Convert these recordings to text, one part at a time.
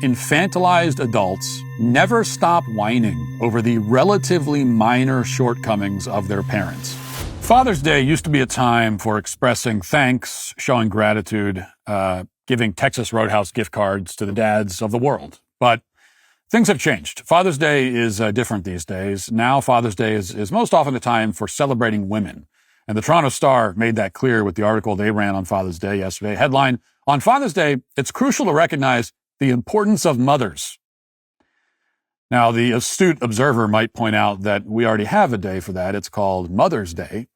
infantilized adults never stop whining over the relatively minor shortcomings of their parents. Father's Day used to be a time for expressing thanks, showing gratitude, giving Texas Roadhouse gift cards to the dads of the world. But things have changed. Father's Day is different these days. Now Father's Day is most often a time for celebrating women. And the Toronto Star made that clear with the article they ran on Father's Day yesterday. Headline, "On Father's Day, it's crucial to recognize the importance of mothers." Now, the astute observer might point out that we already have a day for that. It's called Mother's Day.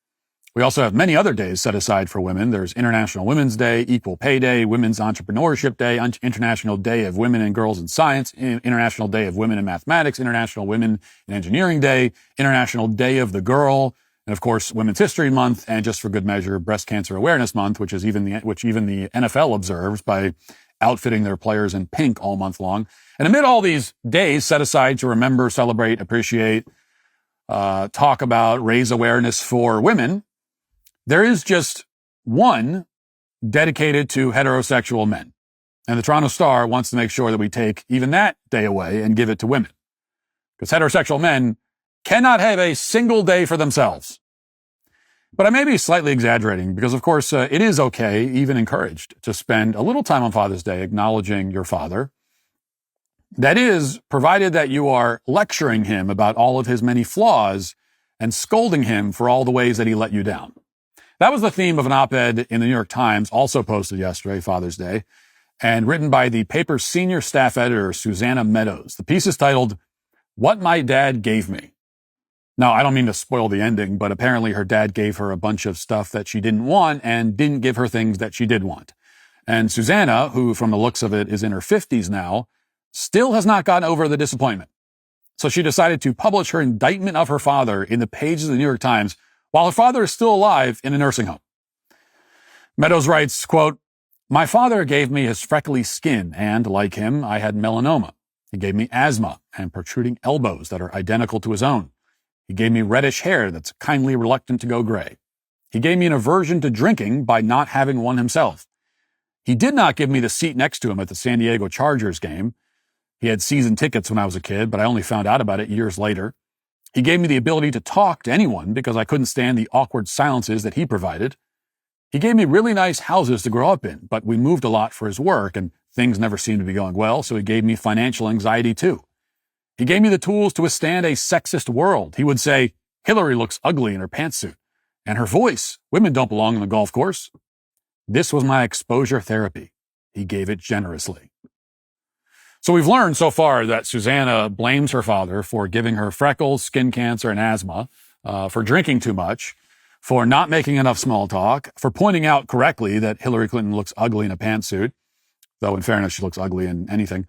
We also have many other days set aside for women. There's International Women's Day, Equal Pay Day, Women's Entrepreneurship Day, International Day of Women and Girls in Science, International Day of Women in Mathematics, International Women in Engineering Day, International Day of the Girl, and of course, Women's History Month, and just for good measure, Breast Cancer Awareness Month, which even the NFL observes by outfitting their players in pink all month long. And amid all these days set aside to remember, celebrate, appreciate, talk about, raise awareness for women, there is just one dedicated to heterosexual men. And the Toronto Star wants to make sure that we take even that day away and give it to women. Because heterosexual men cannot have a single day for themselves. But I may be slightly exaggerating because, of course, it is okay, even encouraged, to spend a little time on Father's Day acknowledging your father. That is, provided that you are lecturing him about all of his many flaws and scolding him for all the ways that he let you down. That was the theme of an op-ed in the New York Times, also posted yesterday, Father's Day, and written by the paper's senior staff editor, Susanna Meadows. The piece is titled, "What My Dad Gave Me." Now, I don't mean to spoil the ending, but apparently her dad gave her a bunch of stuff that she didn't want and didn't give her things that she did want. And Susanna, who from the looks of it is in her 50s now, still has not gotten over the disappointment. So she decided to publish her indictment of her father in the pages of the New York Times while her father is still alive in a nursing home. Meadows writes, quote, "My father gave me his freckly skin and, like him, I had melanoma. He gave me asthma and protruding elbows that are identical to his own. He gave me reddish hair that's kindly reluctant to go gray. He gave me an aversion to drinking by not having one himself. He did not give me the seat next to him at the San Diego Chargers game. He had season tickets when I was a kid, but I only found out about it years later. He gave me the ability to talk to anyone because I couldn't stand the awkward silences that he provided. He gave me really nice houses to grow up in, but we moved a lot for his work and things never seemed to be going well, so he gave me financial anxiety too. He gave me the tools to withstand a sexist world. He would say, 'Hillary looks ugly in her pantsuit. And her voice, women don't belong on the golf course.' This was my exposure therapy. He gave it generously." So we've learned so far that Susanna blames her father for giving her freckles, skin cancer, and asthma, for drinking too much, for not making enough small talk, for pointing out correctly that Hillary Clinton looks ugly in a pantsuit, though in fairness, she looks ugly in anything,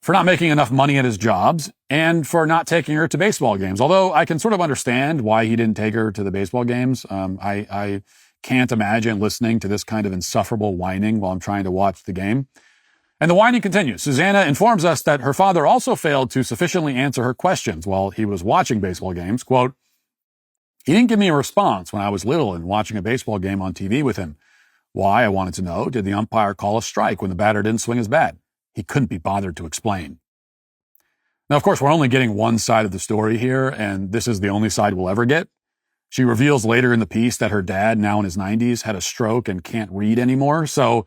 for not making enough money at his jobs, and for not taking her to baseball games. Although I can sort of understand why he didn't take her to the baseball games. I can't imagine listening to this kind of insufferable whining while I'm trying to watch the game. And the whining continues. Susanna informs us that her father also failed to sufficiently answer her questions while he was watching baseball games. Quote, "He didn't give me a response when I was little and watching a baseball game on TV with him. Why, I wanted to know, did the umpire call a strike when the batter didn't swing his bat? He couldn't be bothered to explain." Now, of course, we're only getting one side of the story here, and this is the only side we'll ever get. She reveals later in the piece that her dad, now in his 90s, had a stroke and can't read anymore. So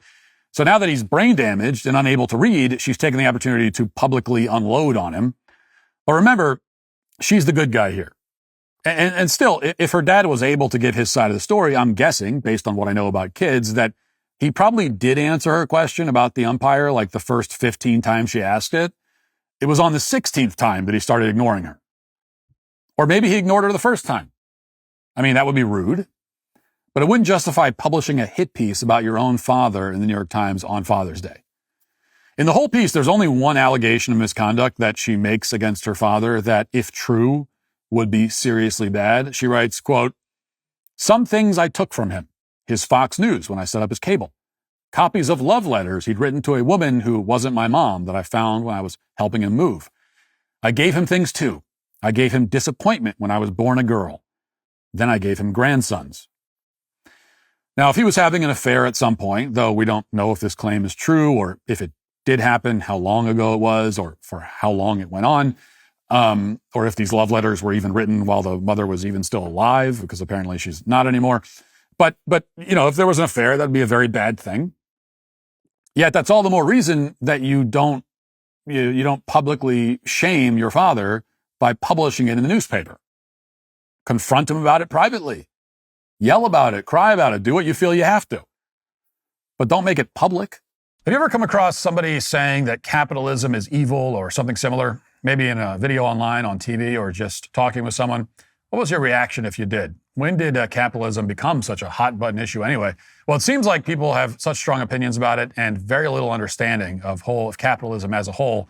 now that he's brain damaged and unable to read, she's taken the opportunity to publicly unload on him. But remember, she's the good guy here. And still, if her dad was able to give his side of the story, I'm guessing, based on what I know about kids, that he probably did answer her question about the umpire like the first 15 times she asked it. It was on the 16th time that he started ignoring her. Or maybe he ignored her the first time. I mean, that would be rude. But it wouldn't justify publishing a hit piece about your own father in the New York Times on Father's Day. In the whole piece, there's only one allegation of misconduct that she makes against her father that, if true, would be seriously bad. She writes, quote, "Some things I took from him. His Fox News when I set up his cable. Copies of love letters he'd written to a woman who wasn't my mom that I found when I was helping him move. I gave him things too. I gave him disappointment when I was born a girl. Then I gave him grandsons." Now, if he was having an affair at some point, though we don't know if this claim is true or if it did happen, how long ago it was, or for how long it went on, or if these love letters were even written while the mother was even still alive, because apparently she's not anymore. But if there was an affair, that'd be a very bad thing. Yet that's all the more reason that you don't publicly shame your father by publishing it in the newspaper. Confront him about it privately. Yell about it, cry about it, do what you feel you have to. But don't make it public. Have you ever come across somebody saying that capitalism is evil or something similar? Maybe in a video online, on TV, or just talking with someone? What was your reaction if you did? When did capitalism become such a hot button issue anyway? Well, it seems like people have such strong opinions about it and very little understanding of capitalism as a whole.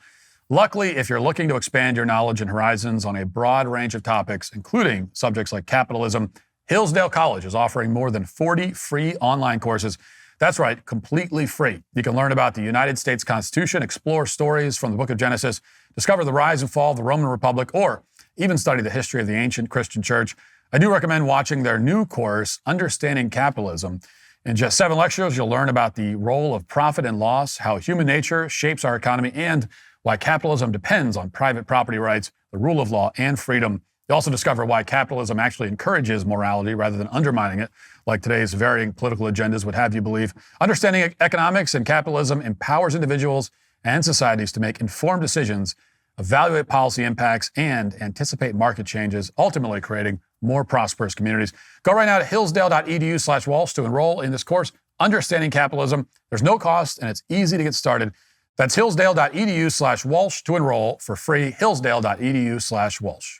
Luckily, if you're looking to expand your knowledge and horizons on a broad range of topics, including subjects like capitalism, Hillsdale College is offering more than 40 free online courses. That's right, completely free. You can learn about the United States Constitution, explore stories from the book of Genesis, discover the rise and fall of the Roman Republic, or even study the history of the ancient Christian church. I do recommend watching their new course, Understanding Capitalism. In just 7 lectures, you'll learn about the role of profit and loss, how human nature shapes our economy, and why capitalism depends on private property rights, the rule of law, and freedom. You'll also discover why capitalism actually encourages morality rather than undermining it, like today's varying political agendas would have you believe. Understanding economics and capitalism empowers individuals and societies to make informed decisions, evaluate policy impacts, and anticipate market changes, ultimately creating more prosperous communities. Go right now to hillsdale.edu/Walsh to enroll in this course, Understanding Capitalism. There's no cost, and it's easy to get started. That's hillsdale.edu/Walsh to enroll for free, hillsdale.edu/Walsh.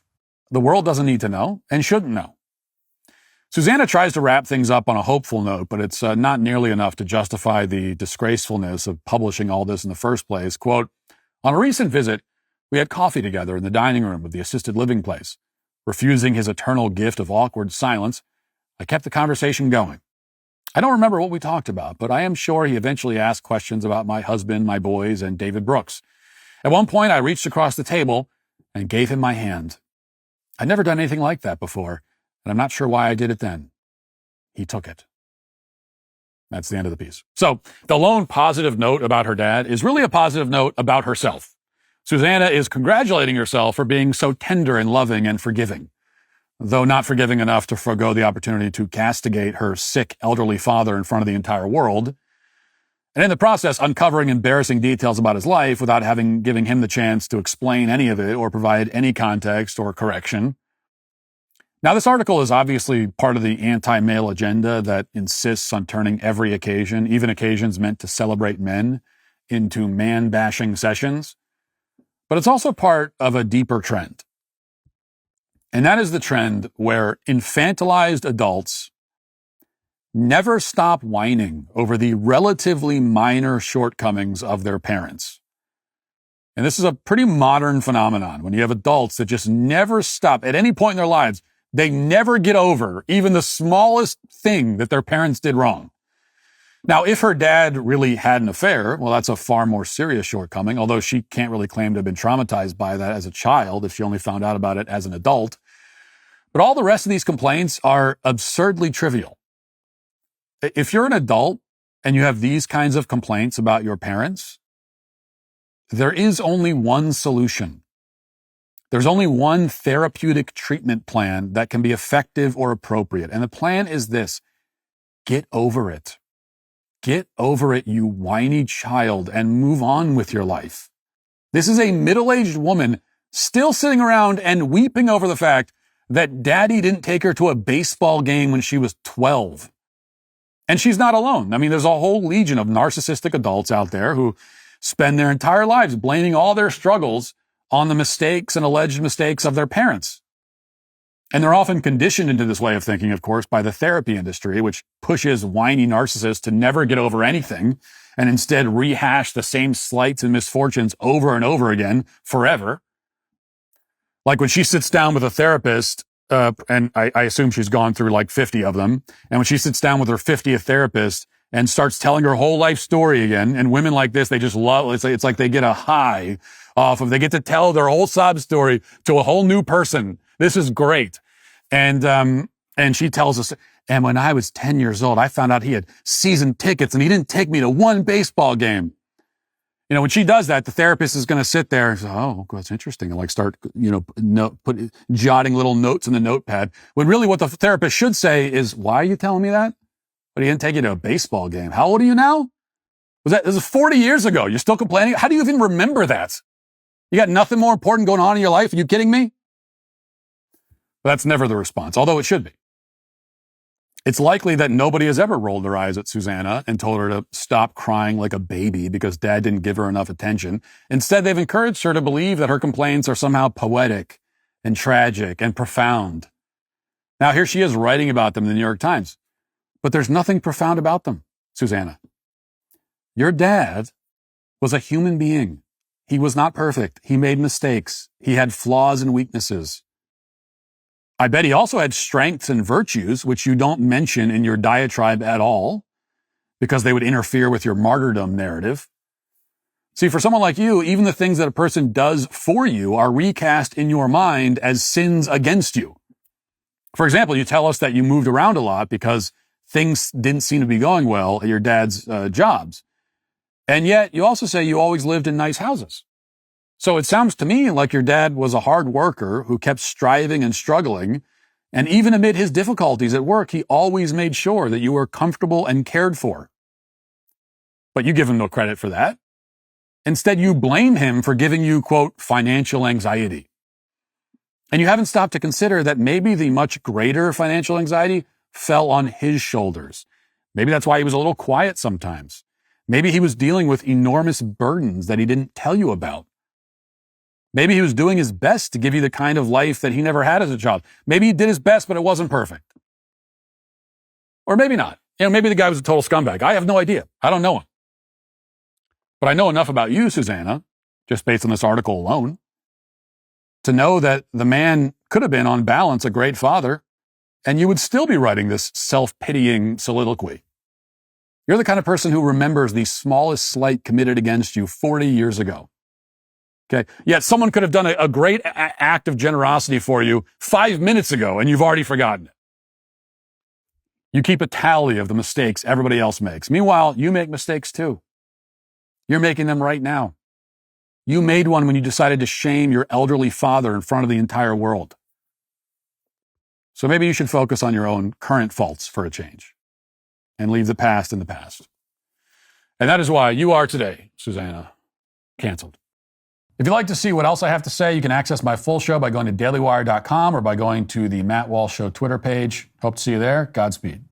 The world doesn't need to know and shouldn't know. Susanna tries to wrap things up on a hopeful note, but it's not nearly enough to justify the disgracefulness of publishing all this in the first place. Quote, on a recent visit, we had coffee together in the dining room of the assisted living place. Refusing his eternal gift of awkward silence, I kept the conversation going. I don't remember what we talked about, but I am sure he eventually asked questions about my husband, my boys, and David Brooks. At one point, I reached across the table and gave him my hand. I'd never done anything like that before, and I'm not sure why I did it then. He took it. That's the end of the piece. So the lone positive note about her dad is really a positive note about herself. Susanna is congratulating herself for being so tender and loving and forgiving, though not forgiving enough to forego the opportunity to castigate her sick elderly father in front of the entire world, and in the process uncovering embarrassing details about his life without giving him the chance to explain any of it or provide any context or correction. Now, this article is obviously part of the anti-male agenda that insists on turning every occasion, even occasions meant to celebrate men, into man-bashing sessions. But it's also part of a deeper trend. And that is the trend where infantilized adults never stop whining over the relatively minor shortcomings of their parents. And this is a pretty modern phenomenon when you have adults that just never stop at any point in their lives. They never get over even the smallest thing that their parents did wrong. Now, if her dad really had an affair, well, that's a far more serious shortcoming, although she can't really claim to have been traumatized by that as a child if she only found out about it as an adult. But all the rest of these complaints are absurdly trivial. If you're an adult and you have these kinds of complaints about your parents, there is only one solution. There's only one therapeutic treatment plan that can be effective or appropriate. And the plan is this: get over it. Get over it, you whiny child, and move on with your life. This is a middle-aged woman still sitting around and weeping over the fact that daddy didn't take her to a baseball game when she was 12. And she's not alone. I mean, there's a whole legion of narcissistic adults out there who spend their entire lives blaming all their struggles on the mistakes and alleged mistakes of their parents. And they're often conditioned into this way of thinking, of course, by the therapy industry, which pushes whiny narcissists to never get over anything and instead rehash the same slights and misfortunes over and over again forever. Like when she sits down with a therapist, and I assume she's gone through like 50 of them, and when she sits down with her 50th therapist and starts telling her whole life story again, and women like this, they just love, it's like they get a high off of, they get to tell their whole sob story to a whole new person. This is great. And she tells us, and when I was 10 years old, I found out he had season tickets and he didn't take me to one baseball game. When she does that, the therapist is going to sit there and say, oh, that's interesting. And like start, jotting little notes in the notepad. When really what the therapist should say is, why are you telling me that? But he didn't take you to a baseball game. How old are you now? This is 40 years ago. You're still complaining? How do you even remember that? You got nothing more important going on in your life? Are you kidding me? But that's never the response, although it should be. It's likely that nobody has ever rolled their eyes at Susanna and told her to stop crying like a baby because dad didn't give her enough attention. Instead, they've encouraged her to believe that her complaints are somehow poetic and tragic and profound. Now, here she is writing about them in the New York Times. But there's nothing profound about them, Susanna. Your dad was a human being. He was not perfect. He made mistakes. He had flaws and weaknesses. I bet he also had strengths and virtues, which you don't mention in your diatribe at all, because they would interfere with your martyrdom narrative. See, for someone like you, even the things that a person does for you are recast in your mind as sins against you. For example, you tell us that you moved around a lot because things didn't seem to be going well at your dad's jobs. And yet you also say you always lived in nice houses. So it sounds to me like your dad was a hard worker who kept striving and struggling. And even amid his difficulties at work, he always made sure that you were comfortable and cared for. But you give him no credit for that. Instead, you blame him for giving you, quote, financial anxiety. And you haven't stopped to consider that maybe the much greater financial anxiety fell on his shoulders. Maybe that's why he was a little quiet sometimes. Maybe he was dealing with enormous burdens that he didn't tell you about. Maybe he was doing his best to give you the kind of life that he never had as a child. Maybe he did his best, but it wasn't perfect. Or maybe not. Maybe the guy was a total scumbag. I have no idea. I don't know him. But I know enough about you, Susanna, just based on this article alone, to know that the man could have been, on balance, a great father, and you would still be writing this self-pitying soliloquy. You're the kind of person who remembers the smallest slight committed against you 40 years ago. Okay. Yet someone could have done a great act of generosity for you 5 minutes ago, and you've already forgotten it. You keep a tally of the mistakes everybody else makes. Meanwhile, you make mistakes too. You're making them right now. You made one when you decided to shame your elderly father in front of the entire world. So maybe you should focus on your own current faults for a change and leave the past in the past. And that is why you are today, Susanna, canceled. If you'd like to see what else I have to say, you can access my full show by going to dailywire.com or by going to the Matt Walsh Show Twitter page. Hope to see you there. Godspeed.